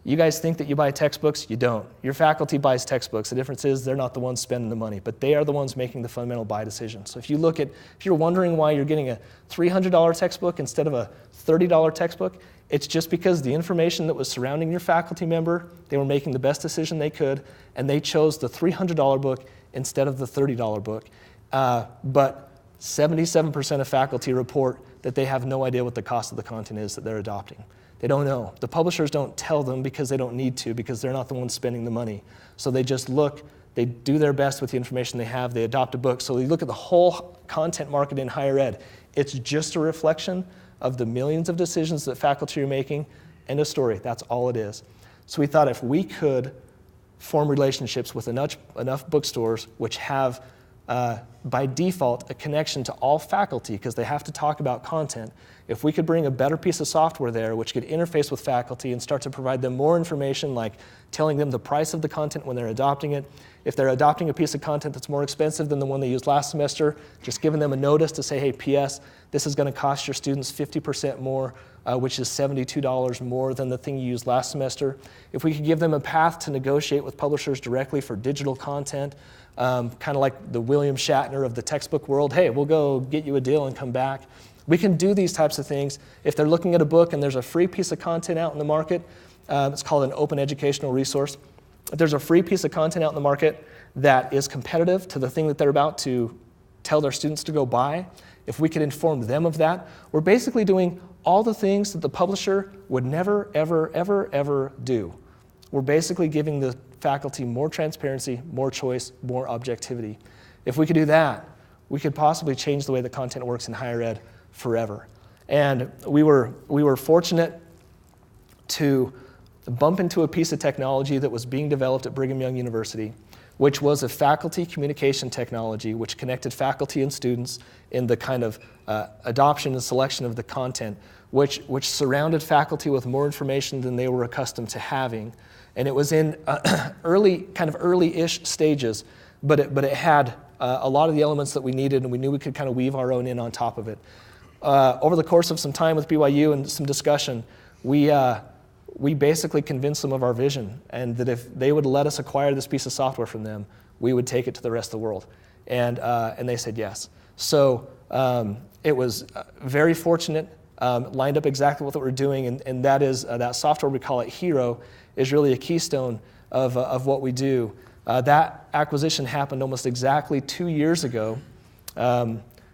You guys think that you buy textbooks? You don't. Your faculty buys textbooks. The difference is they're not the ones spending the money, but they are the ones making the fundamental buy decision. So if you're wondering why you're getting a $300 textbook instead of a $30 textbook, it's just because the information that was surrounding your faculty member, they were making the best decision they could, and they chose the $300 book instead of the $30 book. But 77% of faculty report that they have no idea what the cost of the content is that they're adopting. They don't know. The publishers don't tell them because they don't need to, because they're not the ones spending the money. So they just look, they do their best with the information they have, they adopt a book. So you look at the whole content market in higher ed, it's just a reflection of the millions of decisions that faculty are making. End of story, that's all it is. So we thought if we could form relationships with enough bookstores which have by default a connection to all faculty because they have to talk about content. If we could bring a better piece of software there which could interface with faculty and start to provide them more information, like telling them the price of the content when they're adopting it. If they're adopting a piece of content that's more expensive than the one they used last semester, just giving them a notice to say, hey, P.S., this is going to cost your students 50% more, which is $72 more than the thing you used last semester. If we could give them a path to negotiate with publishers directly for digital content, kind of like the William Shatner of the textbook world, hey, we'll go get you a deal and come back. We can do these types of things. If they're looking at a book and there's a free piece of content out in the market, it's called an open educational resource. If there's a free piece of content out in the market that is competitive to the thing that they're about to tell their students to go buy, if we could inform them of that, we're basically doing all the things that the publisher would never, ever, ever, ever do. We're basically giving the faculty more transparency, more choice, more objectivity. If we could do that, we could possibly change the way the content works in higher ed forever. And we were fortunate to bump into a piece of technology that was being developed at Brigham Young University, which was a faculty communication technology which connected faculty and students in the kind of adoption and selection of the content, which surrounded faculty with more information than they were accustomed to having. And it was in early-ish stages, but it had a lot of the elements that we needed, and we knew we could kind of weave our own in on top of it. Over the course of some time with BYU and some discussion, we basically convinced them of our vision, and that if they would let us acquire this piece of software from them, we would take it to the rest of the world. And they said yes. So it was very fortunate, lined up exactly what we're doing, and that is that software, we call it Hero, is really a keystone of what we do. That acquisition happened almost exactly 2 years ago,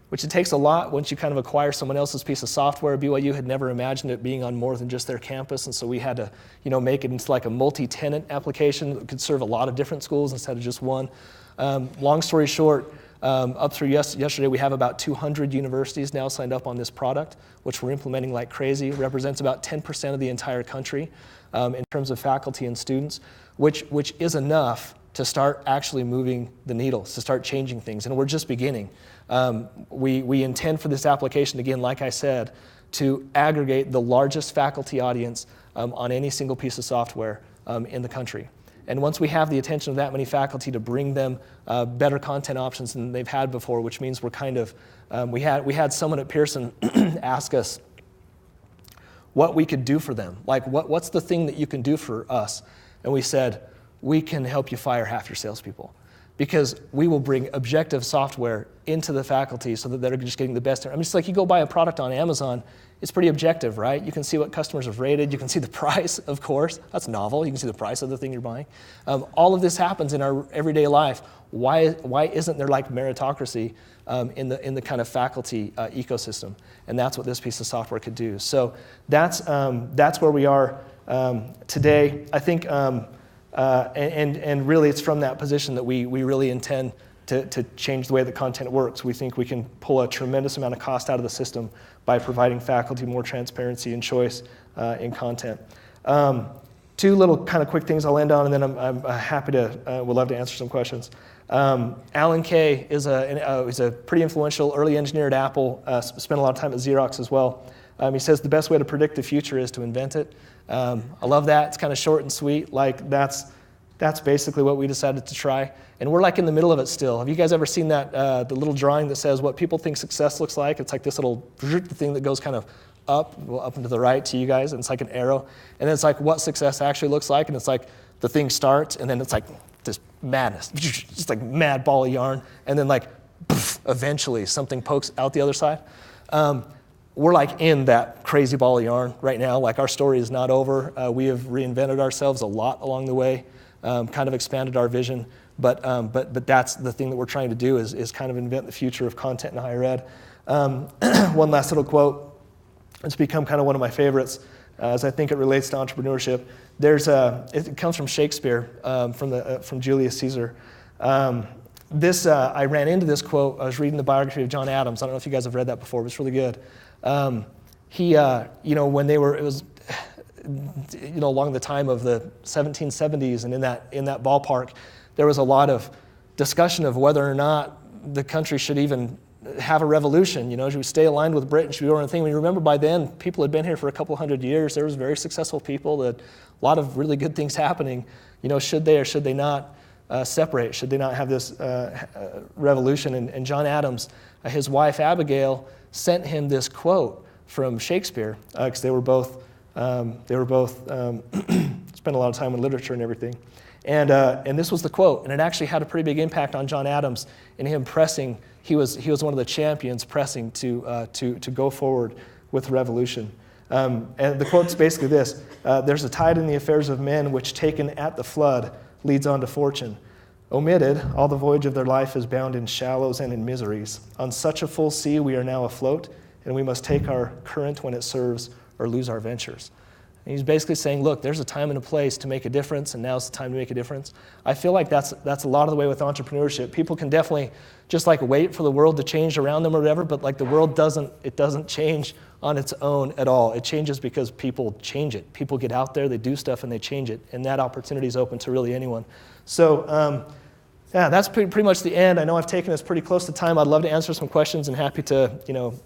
which it takes a lot once you kind of acquire someone else's piece of software. BYU had never imagined it being on more than just their campus, and so we had to, make it into like a multi-tenant application that could serve a lot of different schools instead of just one. Long story short, up through yesterday, we have about 200 universities now signed up on this product, which we're implementing like crazy. It represents about 10% of the entire country in terms of faculty and students, which is enough to start actually moving the needle, to start changing things, and we're just beginning. We intend for this application, again, like I said, to aggregate the largest faculty audience on any single piece of software in the country. And once we have the attention of that many faculty to bring them better content options than they've had before, which means we're kind of, we had someone at Pearson ask us what we could do for them. Like, what's the thing that you can do for us? And we said, we can help you fire half your salespeople, because we will bring objective software into the faculty so that they're just getting the best. I mean, it's like you go buy a product on Amazon, it's pretty objective, right? You can see what customers have rated, you can see the price, of course. That's novel, you can see the price of the thing you're buying. All of this happens in our everyday life. Why isn't there like meritocracy in the kind of faculty ecosystem? And that's what this piece of software could do. So that's where we are today. I think, and really it's from that position that we really intend to change the way the content works. We think we can pull a tremendous amount of cost out of the system by providing faculty more transparency and choice in content. Two little kind of quick things I'll end on, and then I'm happy to, would love to answer some questions. Alan Kay is he's a pretty influential early engineer at Apple, spent a lot of time at Xerox as well. He says the best way to predict the future is to invent it. I love that. It's kind of short and sweet. Like that's basically what we decided to try. And we're like in the middle of it still. Have you guys ever seen that, the little drawing that says what people think success looks like? It's like this little thing that goes kind of up and to the right to you guys, and it's like an arrow. And then it's like what success actually looks like, and it's like the thing starts, and then it's like this madness, just like mad ball of yarn, and then like eventually something pokes out the other side. We're like in that crazy ball of yarn right now. Like our story is not over. We have reinvented ourselves a lot along the way, kind of expanded our vision. But that's the thing that we're trying to do is kind of invent the future of content in higher ed. One last little quote. It's become kind of one of my favorites as I think it relates to entrepreneurship. It comes from Shakespeare, from Julius Caesar. I ran into this quote. I was reading the biography of John Adams. I don't know if you guys have read that before, but it's really good. When it was along the time of the 1770s and in that ballpark, there was a lot of discussion of whether or not the country should even have a revolution. Should we stay aligned with Britain? Should we do our own thing? When you remember, by then, people had been here for a couple hundred years. There was very successful people, a lot of really good things happening. Should they or should they not separate? Should they not have this revolution? And John Adams, his wife Abigail, sent him this quote from Shakespeare, because they were both They were both spent a lot of time in literature and everything. And this was the quote, and it actually had a pretty big impact on John Adams and him pressing. He was one of the champions pressing to go forward with revolution. And the quote's basically this: "There's a tide in the affairs of men which, taken at the flood, leads on to fortune. Omitted, all the voyage of their life is bound in shallows and in miseries. On such a full sea we are now afloat, and we must take our current when it serves or lose our ventures." And he's basically saying, look, there's a time and a place to make a difference, and now's the time to make a difference. I feel like that's a lot of the way with entrepreneurship. People can definitely just like wait for the world to change around them or whatever, but like the world doesn't change on its own at all. It changes because people change it. People get out there, they do stuff, and they change it, and that opportunity is open to really anyone. So yeah, that's pretty much the end. I know I've taken us pretty close to time. I'd love to answer some questions and happy to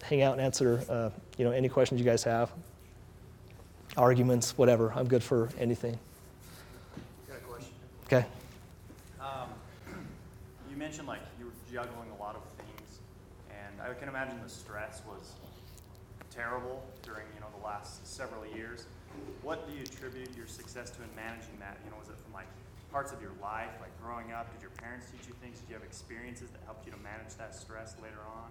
hang out and answer any questions you guys have. Arguments, whatever. I'm good for anything. Got a question. Okay. You mentioned like you were juggling a lot of things, and I can imagine the stress was terrible during the last several years. What do you attribute your success to in managing that? Was it from like parts of your life, like growing up? Did your parents teach you things? Did you have experiences that helped you to manage that stress later on?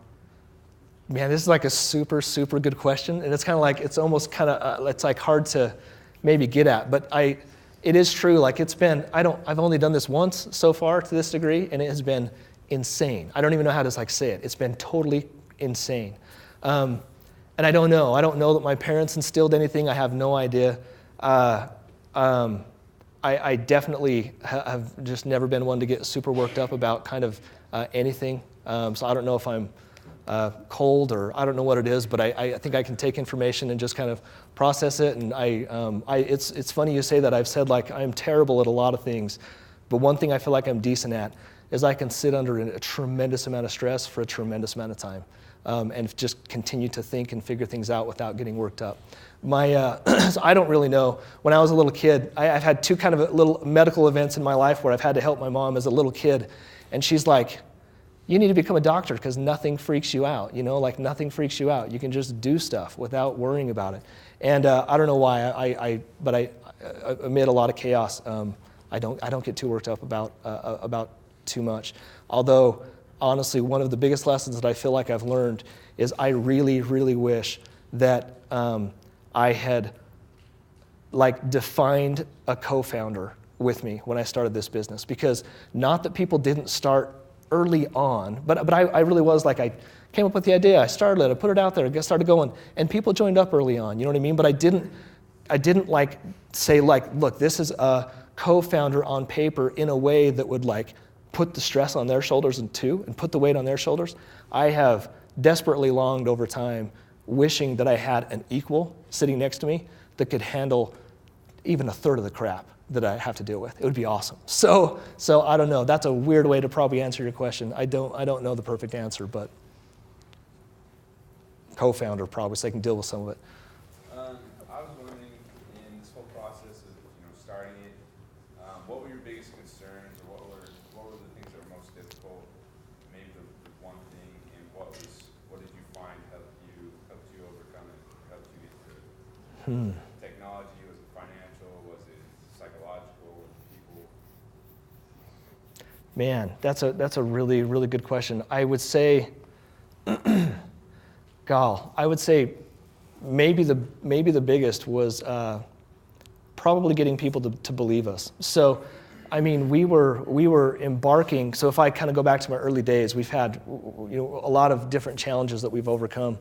Man, this is like a super, super good question, and it's kind of like it's almost kind of it's like hard to maybe get at. But it is true. Like I've only done this once so far to this degree, and it has been insane. I don't even know how to say it. It's been totally insane, and I don't know. I don't know that my parents instilled anything. I have no idea. I definitely have just never been one to get super worked up about kind of anything. So I don't know if I'm cold or I don't know what it is, but I think I can take information and just kind of process it. And it's funny you say that. I've said like I'm terrible at a lot of things, but one thing I feel like I'm decent at is I can sit under a tremendous amount of stress for a tremendous amount of time, and just continue to think and figure things out without getting worked up. So I don't really know. When I was a little kid, I've had two kind of little medical events in my life where I've had to help my mom as a little kid, and she's like, you need to become a doctor because nothing freaks you out, like nothing freaks you out. You can just do stuff without worrying about it. And I don't know why, but amid a lot of chaos, I don't get too worked up about too much. Although, honestly, one of the biggest lessons that I feel like I've learned is I really, really wish that I had like defined a co-founder with me when I started this business, because not that people didn't start early on, but I really was like, I came up with the idea, I started it, I put it out there, I started going, and people joined up early on, you know what I mean? But I didn't like say like, look, this is a co-founder on paper in a way that would like put the stress on their shoulders and put the weight on their shoulders. I have desperately longed over time, wishing that I had an equal sitting next to me that could handle even a third of the crap that I have to deal with. It would be awesome. So I don't know. That's a weird way to probably answer your question. I don't know the perfect answer, but co-founder probably, so I can deal with some of it. I was wondering, in this whole process of starting it, what were your biggest concerns, or what were the things that were most difficult? Maybe the one thing, and what did you find helped you overcome it, helped you get through it? Technology, was it financial, was it psychological, was it people? Man, that's a really, really good question. I would say, I would say maybe the biggest was probably getting people to believe us. So, I mean, we were embarking. So if I kind of go back to my early days, we've had a lot of different challenges that we've overcome.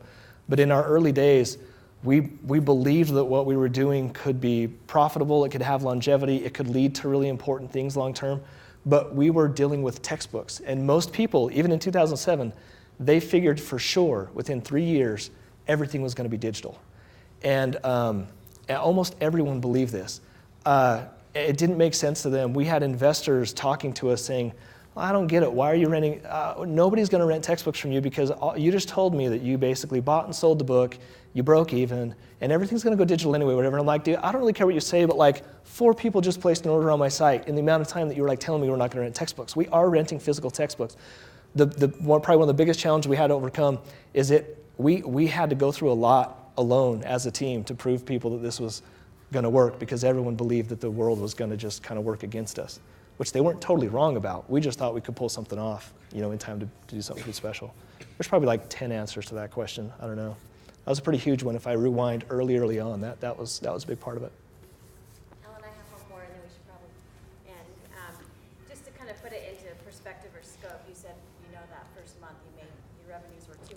But in our early days, we believed that what we were doing could be profitable, it could have longevity, it could lead to really important things long term. But we were dealing with textbooks. And most people, even in 2007, they figured for sure within 3 years, everything was going to be digital. And almost everyone believed this. It didn't make sense to them. We had investors talking to us saying, well, I don't get it. Why are you renting? Nobody's going to rent textbooks from you because you just told me that you basically bought and sold the book, you broke even, and everything's going to go digital anyway, whatever. And I'm like, dude, I don't really care what you say, but like 4 people just placed an order on my site in the amount of time that you were like telling me we're not going to rent textbooks. We are renting physical textbooks. Probably one of the biggest challenges we had to overcome is we had to go through a lot alone as a team to prove people that this was going to work, because everyone believed that the world was going to just kind of work against us, which they weren't totally wrong about. We just thought we could pull something off, in time to do something pretty special. There's probably like 10 answers to that question. I don't know. That was a pretty huge one. If I rewind early on, that was a big part of it. Ellen, I have one more, and then we should probably end. Just to kind of put it into perspective or scope, you said, that first month your revenues were $200.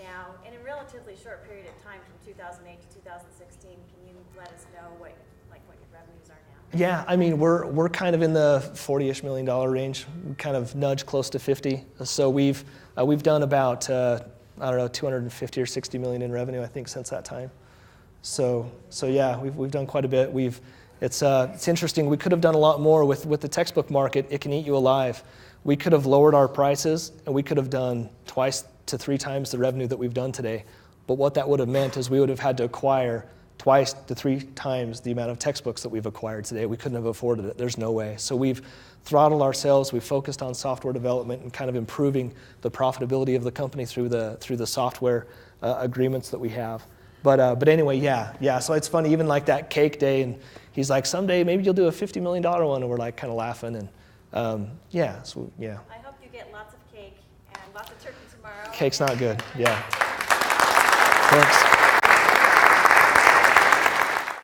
Now, in a relatively short period of time, from 2008 to 2016, can you let us know what your revenues are now? Yeah, I mean, we're kind of in the $40-ish million range. We kind of nudge close to 50. So we've done about 250 or 60 million in revenue, I think, since that time. So yeah, we've done quite a bit. It's interesting. We could have done a lot more with the textbook market. It can eat you alive. We could have lowered our prices, and we could have done 2 to 3 times the revenue that we've done today. But what that would have meant is we would have had to acquire 2 to 3 times the amount of textbooks that we've acquired today. We couldn't have afforded it. There's no way. So we've throttled ourselves. We've focused on software development and kind of improving the profitability of the company through the software agreements that we have. But anyway, yeah. So it's funny, even like that cake day, and he's like, someday maybe you'll do a $50 million one, and we're like kind of laughing, and yeah. I hope you get lots of cake and lots of turkey tomorrow. Cake's not good. Yeah. Thanks.